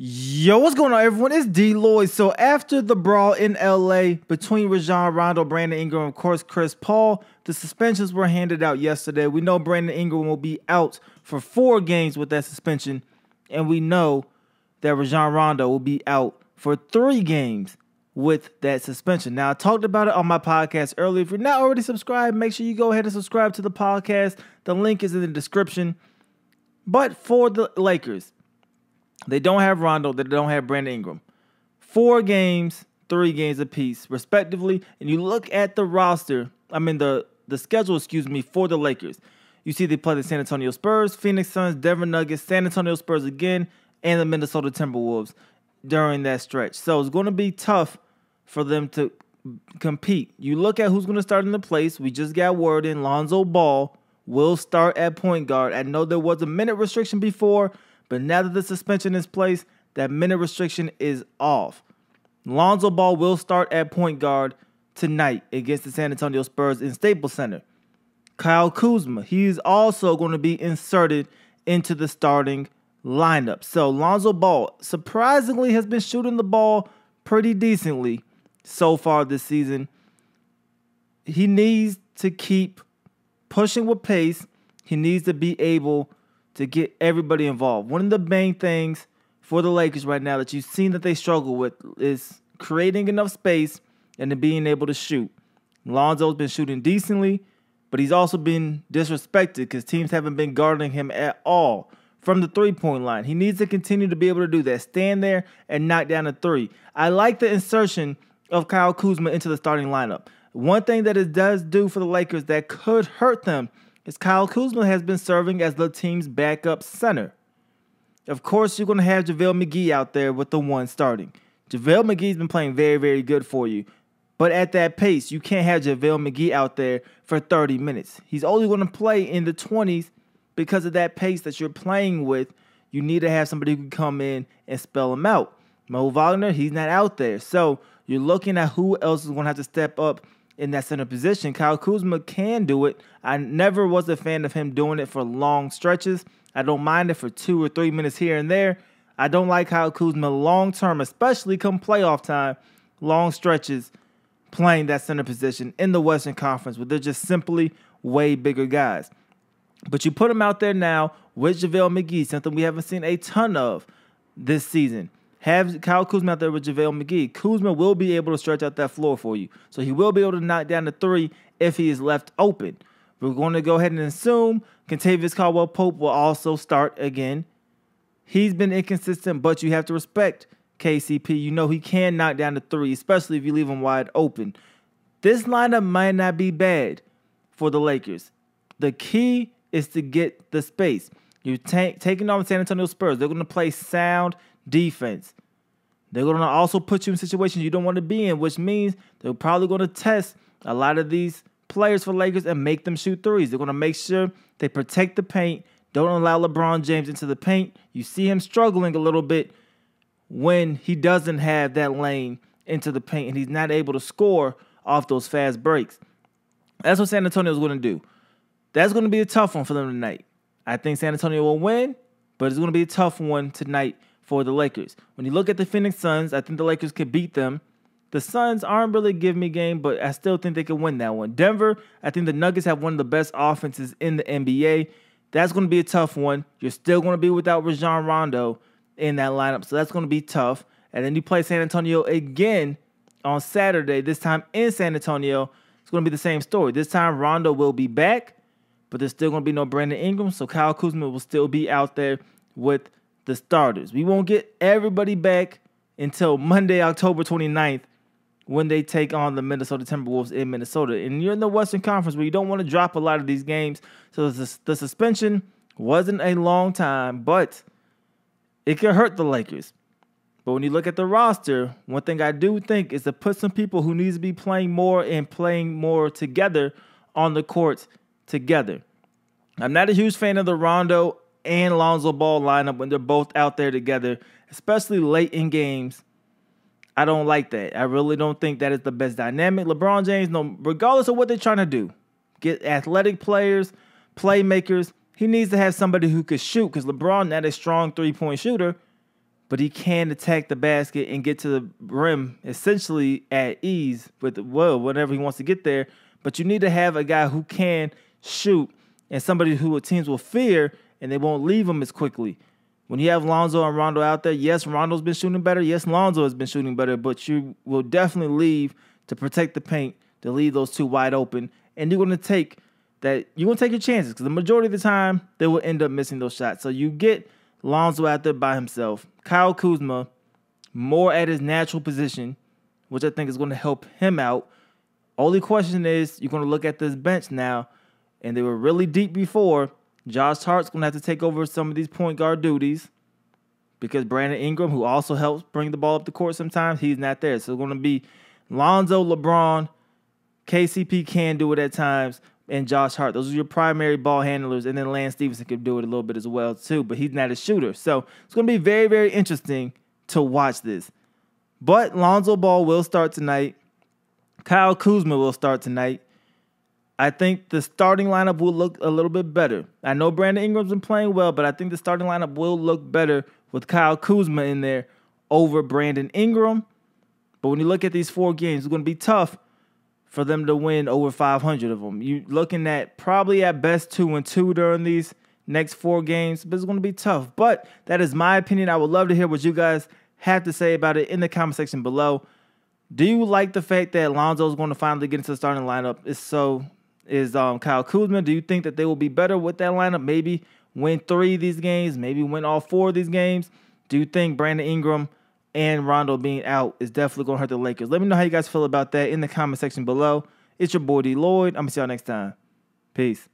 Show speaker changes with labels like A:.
A: Yo, what's going on, everyone? It's DLloyd. So after the brawl in LA between Rondo, Brandon Ingram, of course, Chris Paul, the suspensions were handed out yesterday. We know Brandon Ingram will be out for 4 games with that suspension, and we know that Rondo will be out for 3 games with that suspension. Now, I talked about it on my podcast earlier. If you're not already subscribed, make sure you go ahead and subscribe to the podcast. The link is in the description. But for the Lakers, they don't have Rondo. They don't have Brandon Ingram. 4 games, 3 games apiece, respectively. And you look at the roster, the schedule, for the Lakers. You see they play the San Antonio Spurs, Phoenix Suns, Denver Nuggets, San Antonio Spurs again, and the Minnesota Timberwolves during that stretch. So it's going to be tough for them to compete. You look at who's going to start in the place. We just got word in Lonzo Ball will start at point guard. I know there was a minute restriction before, but now that the suspension is placed, that minute restriction is off. Lonzo Ball will start at point guard tonight against the San Antonio Spurs in Staples Center. Kyle Kuzma, he is also going to be inserted into the starting lineup. So Lonzo Ball surprisingly has been shooting the ball pretty decently so far this season. He needs to keep pushing with pace. He needs to be able to get everybody involved. One of the main things for the Lakers right now that you've seen that they struggle with is creating enough space and then being able to shoot. Lonzo's been shooting decently, but he's also been disrespected because teams haven't been guarding him at all from the three-point line. He needs to continue to be able to do that. Stand there and knock down a 3. I like the insertion of Kyle Kuzma into the starting lineup. One thing that it does do for the Lakers that could hurt them is Kyle Kuzma has been serving as the team's backup center. Of course, you're going to have JaVale McGee out there with the 1 starting. JaVale McGee's been playing very, very good for you. But at that pace, you can't have JaVale McGee out there for 30 minutes. He's only going to play in the 20s because of that pace that you're playing with. You need to have somebody who can come in and spell him out. Mo Wagner, he's not out there. So you're looking at who else is going to have to step up in that center position. Kyle Kuzma can do it. I never was a fan of him doing it for long stretches. I don't mind it for 2 or 3 minutes here and there. I don't like Kyle Kuzma long term, especially come playoff time, long stretches playing that center position in the Western Conference where they're just simply way bigger guys. But you put him out there now with JaVale McGee, something we haven't seen a ton of this season. Have Kyle Kuzma out there with JaVale McGee. Kuzma will be able to stretch out that floor for you. So he will be able to knock down the 3 if he is left open. We're going to go ahead and assume Kentavious Caldwell-Pope will also start again. He's been inconsistent, but you have to respect KCP. You know he can knock down the 3, especially if you leave him wide open. This lineup might not be bad for the Lakers. The key is to get the space. You're taking on the San Antonio Spurs. They're going to play sound defense. They're going to also put you in situations you don't want to be in, which means they're probably going to test a lot of these players for Lakers and make them shoot 3s. They're going to make sure they protect the paint, don't allow LeBron James into the paint. You see him struggling a little bit when he doesn't have that lane into the paint and he's not able to score off those fast breaks. That's what San Antonio is going to do. That's going to be a tough one for them tonight. I think San Antonio will win, but it's going to be a tough one tonight for the Lakers. When you look at the Phoenix Suns, I think the Lakers could beat them. The Suns aren't really giving me game, but I still think they can win that one. Denver, I think the Nuggets have one of the best offenses in the NBA. That's going to be a tough one. You're still going to be without Rondo in that lineup, so that's going to be tough. And then you play San Antonio again on Saturday, this time in San Antonio. It's going to be the same story. This time Rondo will be back, but there's still going to be no Brandon Ingram, so Kyle Kuzma will still be out there with the starters. We won't get everybody back until Monday, October 29th, when they take on the Minnesota Timberwolves in Minnesota. And you're in the Western Conference where you don't want to drop a lot of these games. So the suspension wasn't a long time, but it could hurt the Lakers. But when you look at the roster, one thing I do think is to put some people who needs to be playing more and playing more together on the court together. I'm not a huge fan of the Rondo and Lonzo Ball lineup when they're both out there together, especially late in games. I don't like that. I really don't think that is the best dynamic. LeBron James, no, regardless of what they're trying to do, get athletic players, playmakers, he needs to have somebody who could shoot because LeBron, not a strong three-point shooter, but he can attack the basket and get to the rim essentially at ease whenever he wants to get there. But you need to have a guy who can shoot and somebody who teams will fear and they won't leave him as quickly. When you have Lonzo and Rondo out there, yes, Rondo's been shooting better. Yes, Lonzo has been shooting better, but you will definitely leave to protect the paint, to leave those two wide open. And you're going to take your chances because the majority of the time they will end up missing those shots. So you get Lonzo out there by himself. Kyle Kuzma, more at his natural position, which I think is going to help him out. Only question is, you're going to look at this bench now, and they were really deep before. Josh Hart's going to have to take over some of these point guard duties because Brandon Ingram, who also helps bring the ball up the court sometimes, he's not there. So it's going to be Lonzo, LeBron, KCP can do it at times, and Josh Hart. Those are your primary ball handlers, and then Lance Stevenson can do it a little bit as well too, but he's not a shooter. So it's going to be very, very interesting to watch this. But Lonzo Ball will start tonight. Kyle Kuzma will start tonight. I think the starting lineup will look a little bit better. I know Brandon Ingram's been playing well, but I think the starting lineup will look better with Kyle Kuzma in there over Brandon Ingram. But when you look at these 4 games, it's going to be tough for them to win over 500 of them. You're looking at probably at best 2-2 during these next 4 games, but it's going to be tough. But that is my opinion. I would love to hear what you guys have to say about it in the comment section below. Do you like the fact that Lonzo is going to finally get into the starting lineup? If so, is Kyle Kuzma. Do you think that they will be better with that lineup? Maybe win 3 of these games, maybe win all 4 of these games? Do you think Brandon Ingram and Rondo being out is definitely going to hurt the Lakers? Let me know how you guys feel about that in the comment section below. It's your boy DLloyd. I'm going to see y'all next time. Peace.